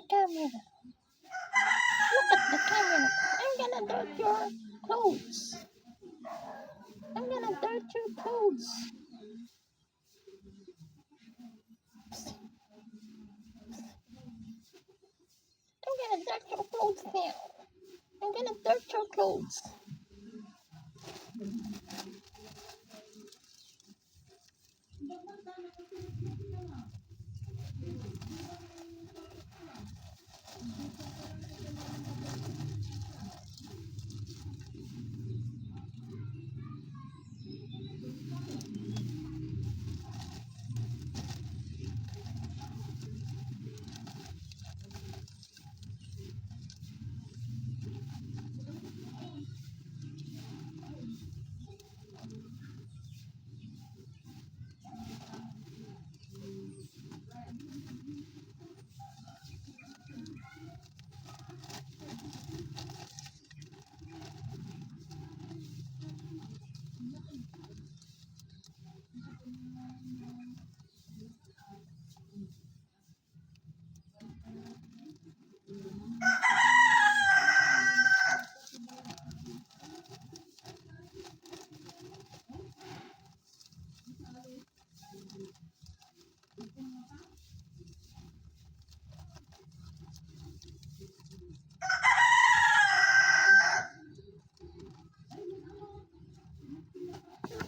camera. Look at the camera. I'm gonna dirt your clothes. I'm gonna dirt your clothes. I'm gonna dirt your clothes now. I'm gonna dirt your clothes.